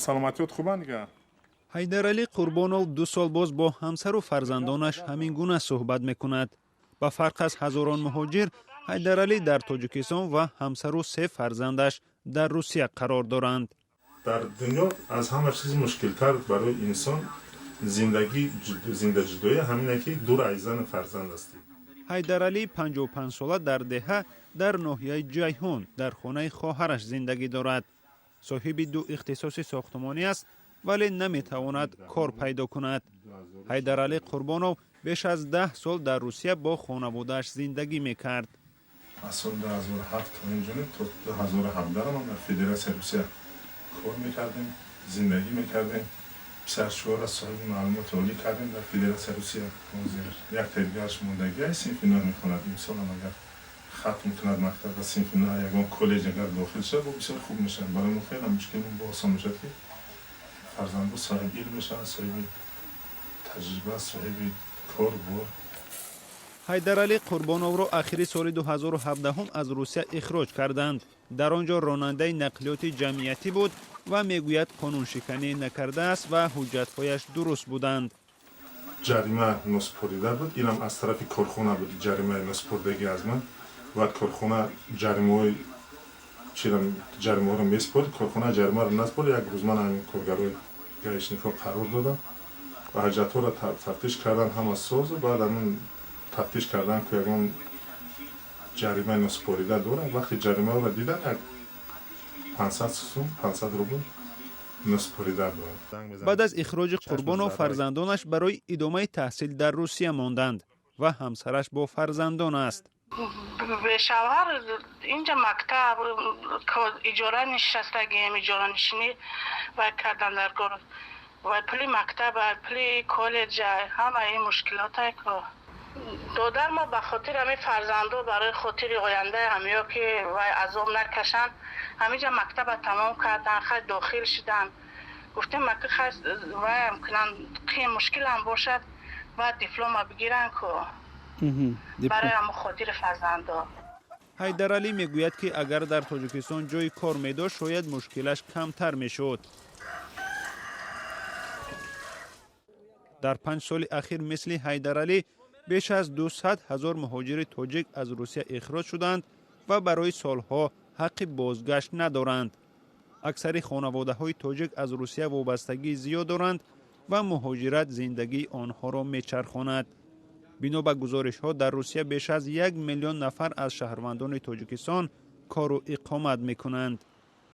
саломатиёт хубанд дига. ҳайдаралӣ қурбонов 2 сол боз бо ҳамсару фарзандонаш ҳамин гуна суҳбат мекунад. ба фарқ аз ҳазорон муҳоҷир, ҳайдаралӣ дар Тоҷикистон ва ҳамсару 3 фарзандаш дар Русия қарор доранд. дар дунё аз ҳама чиз мушкилтар барои инсон зинда ҷудоӣ ҳамине ки дур аз зан фарзанд астӣ. ҳайдаралӣ 55 сола дар деҳа дар ноҳияи Ҷайҳун дар хонаи хоҳараш зиндагӣ дорад. соҳиби 2 ихтисоси сохтмонӣ аст, вале наметавонад кор пайдо кунад. ҳайдаралӣ Қурбонов беш аз 10 сол дар Русия бо хонаводааш зиндагӣ мекард. аз соли 2007 то инҷони то 2017 ма дар Федератсияи Русия кор мекардем, зиндагӣ мекардем. 24 аз соҳиби маълумоти олӣ кардем дар Федератсияи Русия. ҳозир як тайбгаш мондагӣ синфи но мехонад. имсол ҳам агар хатм кунад мактаб ва синфи но ягон коллеҷ агар дохил шавад, бо бисёр хуб мешавад. барои мо хеле мушкил бо осон мешавад ки фарзандо соҳиби илм мешаванд, соҳиби таҷриба, соҳиби кор бор. ҳайдаралӣ Қурбоновро ахири соли 2017 аз Русия ихроҷ карданд. дар он ҷо ронандаи нақлиёти ҷамъиятӣ буд ва мегӯяд қонуншиканӣ накардааст ва ҳуҷҷатҳояш дуруст буданд. ҷарима носупорида буд. инам аз тарафи корхона буд. ҷаримаи носупоридагӣ аз ман баъд корхона ҷаримаҳоро месупорид. корхона ҷаримаро наспорид. як рӯз ман ҳамин коргарои гаишникҳо қарор додам ва ҳаҷатҳоро тафтиш кардан ҳама созу баъд ҳамин тафтиш кардан ки ягон ҷаримаи носупорида дорам. вақти ҷаримаро дидан як 500 сум 500 рубл носупорида дорам. баъд аз ихроҷи Қурбонов фарзандонаш барои идомаи таҳсил дар Русия монданд ва ҳамсараш бо фарзандон аст. шавҳар инҷа мактаб иҷора нишастагием, иҷоранишинӣ ва кардан дар кор ва пули мактаб пули коллеҷ ҳама ин мушкилотае ки додар мо ба хотири ҳамин фарзандо барои хотири ояндаи ҳамиё ки вай азоб накашанд ҳаминҷа мактаба тамом кардан хай дохил шидан гуфтем маки хай вайам кунанд қин мушкилам бошад ва диплома бигиранд ку барои ҳамо хотири фарзандо. ҳайдаралӣ мегӯяд ки агар дар Тоҷикистон ҷойи кор медошт шояд мушкилаш камтар мешуд. дар 5 соли ахир мисли Ҳайдаралӣ беш аз 200 000 муҳоҷири тоҷик аз Русия ихроҷ шуданд ва барои солҳо ҳаққи бозгашт надоранд. аксари хонаводаҳои тоҷик аз Русия вобастагии зиёд доранд ва муҳоҷират зиндагии онҳоро мечархонад. бино ба гузоришҳо дар Русия беш аз 1 миллион нафар аз шаҳрвандони Тоҷикистон кору иқомат мекунанд.